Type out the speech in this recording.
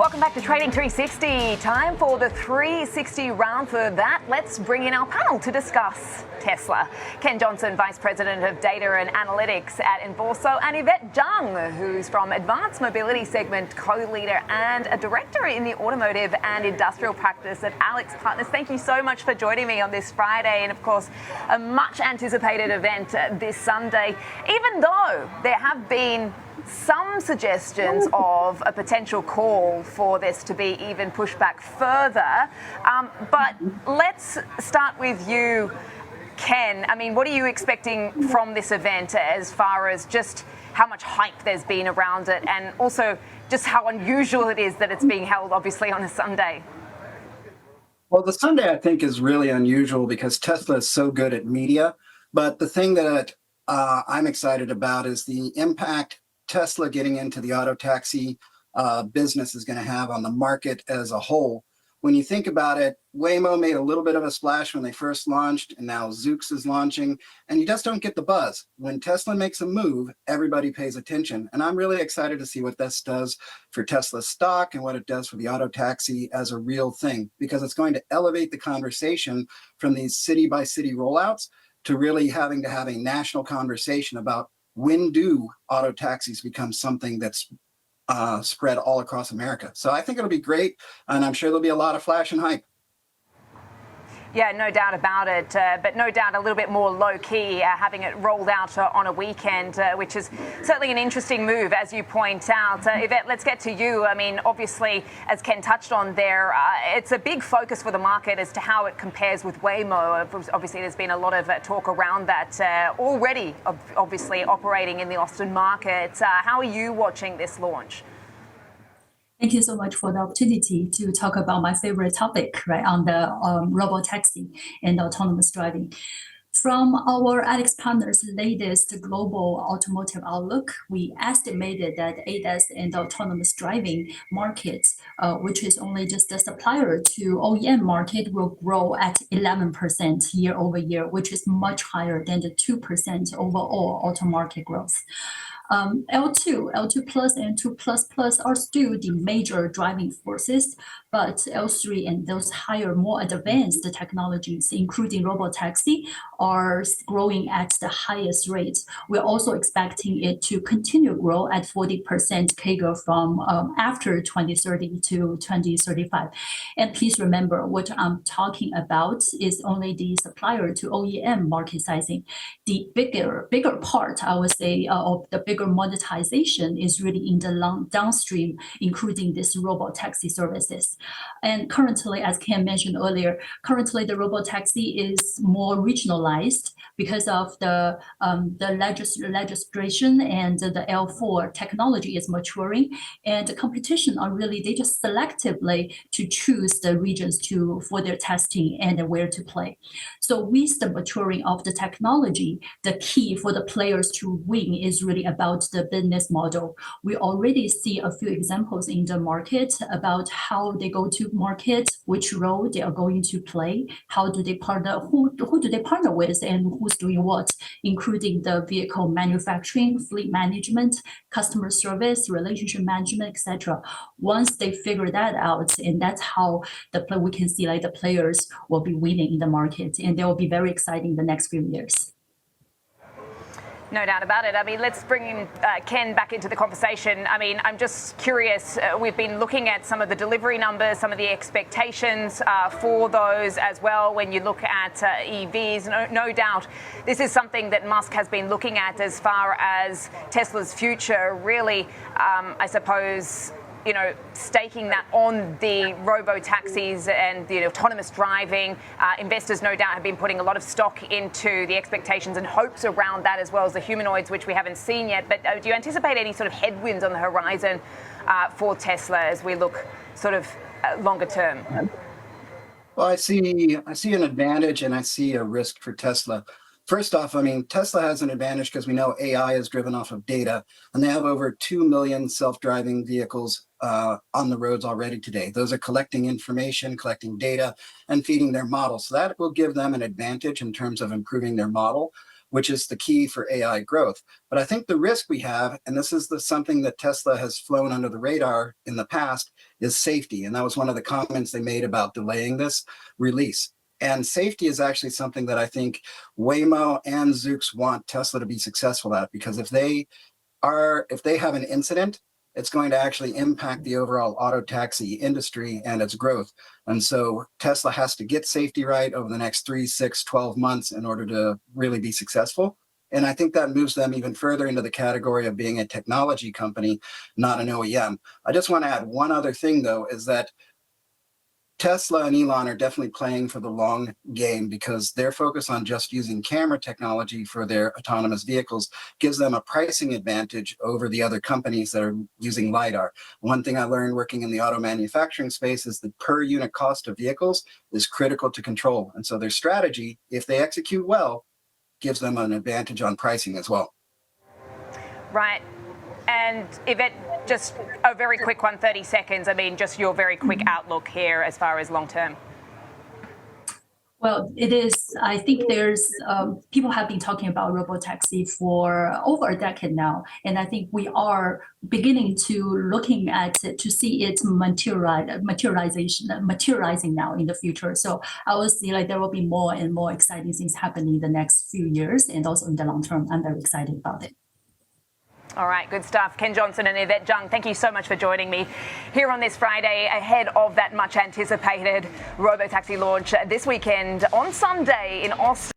Welcome back to Trading 360. Time for the 360 round. For that, let's bring in our panel to discuss Tesla. Ken Johnston, Vice President of Data and Analytics at Envorso, and Yvette Zhang, who's from Advanced Mobility Segment Co-Leader and a Director in the Automotive and Industrial Practice at Alex Partners. Thank you so much for joining me on this Friday and, of course, a much anticipated event this Sunday. Even though there have been some suggestions of a potential call for this to be even pushed back further. But let's start with you, Ken. I mean, what are you expecting from this event as far as just how much hype there's been around it and also just how unusual it is that it's being held, obviously, on a Sunday? Well, the Sunday, I think, is really unusual because Tesla is so good at media. But the thing that I'm excited about is the impact Tesla getting into the auto taxi business is going to have on the market as a whole. When you think about it, Waymo made a little bit of a splash when they first launched, and now Zoox is launching, and you just don't get the buzz. When Tesla makes a move, everybody pays attention. And I'm really excited to see what this does for Tesla's stock and what it does for the auto taxi as a real thing, because it's going to elevate the conversation from these city by city rollouts to really having to have a national conversation about when do auto taxis become something that's spread all across America. So I think it'll be great, and I'm sure there'll be a lot of flash and hype. Yeah, no doubt about it, but no doubt a little bit more low-key, having it rolled out on a weekend, which is certainly an interesting move, as you point out. Yvette, let's get to you. I mean, obviously, as Ken touched on there, it's a big focus for the market as to how it compares with Waymo. Obviously, there's been a lot of talk around that already, obviously, operating in the Austin market. How are you watching this launch? Thank you so much for the opportunity to talk about my favorite topic, right, on the robotaxi and autonomous driving. From our Alex Partners' latest global automotive outlook, we estimated that ADAS and autonomous driving markets, which is only just a supplier to OEM market, will grow at 11% year over year, which is much higher than the 2% overall auto market growth. L2 plus and 2 plus plus are still the major driving forces, but L3 and those higher, more advanced technologies, including robotaxi, are growing at the highest rates. We're also expecting it to continue to grow at 40% CAGR from after 2030 to 2035. And please remember, what I'm talking about is only the supplier to OEM market sizing. The bigger part, I would say, of the bigger monetization is really in the downstream, including this robotaxi services. And currently, as Ken mentioned earlier, currently the robotaxi is more regionalized because of the legislation and the L4 technology is maturing, and the competition are really, they just selectively to choose the regions for their testing and where to play. So with the maturing of the technology, the key for the players to win is really about the business model. We already see a few examples in the market about how they go to market, which role they are going to play, how do they partner, who do they partner with, and who's doing what, including the vehicle manufacturing, fleet management, customer service, relationship management, etc. Once they figure that out, and that's how we can see like the players will be winning in the market, and they will be very exciting in the next few years. No doubt about it. I mean, let's bring in Ken back into the conversation. I mean, I'm just curious. We've been looking at some of the delivery numbers, some of the expectations for those as well. When you look at EVs, no doubt this is something that Musk has been looking at as far as Tesla's future. Really, I suppose, you know, staking that on the robo-taxis and the autonomous driving. Investors, no doubt, have been putting a lot of stock into the expectations and hopes around that, as well as the humanoids, which we haven't seen yet. But do you anticipate any sort of headwinds on the horizon for Tesla as we look sort of longer term? Well, I see an advantage and I see a risk for Tesla. First off, I mean, Tesla has an advantage because we know AI is driven off of data, and they have over 2 million self-driving vehicles on the roads already today. Those are collecting information, collecting data, and feeding their model. So that will give them an advantage in terms of improving their model. which is the key for AI growth. But I think the risk we have, and this is something that Tesla has flown under the radar in the past, is safety. And that was one of the comments they made about delaying this release. And safety is actually something that I think Waymo and Zoox want Tesla to be successful at, because if they have an incident, it's going to actually impact the overall auto taxi industry and its growth. And so Tesla has to get safety right over the next 3, 6, 12 months in order to really be successful. And I think that moves them even further into the category of being a technology company, not an OEM. I just want to add one other thing, though, is that Tesla and Elon are definitely playing for the long game, because their focus on just using camera technology for their autonomous vehicles gives them a pricing advantage over the other companies that are using LiDAR. One thing I learned working in the auto manufacturing space is the per unit cost of vehicles is critical to control. And so their strategy, if they execute well, gives them an advantage on pricing as well. Right. And Yvette, just a very quick one, 30 seconds. I mean, just your very quick outlook here as far as long term. Well, it is. I think there's people have been talking about robotaxi for over a decade now, and I think we are beginning to looking at it to see it materializing now in the future. So I will see like there will be more and more exciting things happening in the next few years, and also in the long term. I'm very excited about it. All right, good stuff. Ken Johnston and Yvette Zhang, thank you so much for joining me here on this Friday ahead of that much anticipated robotaxi launch this weekend on Sunday in Austin.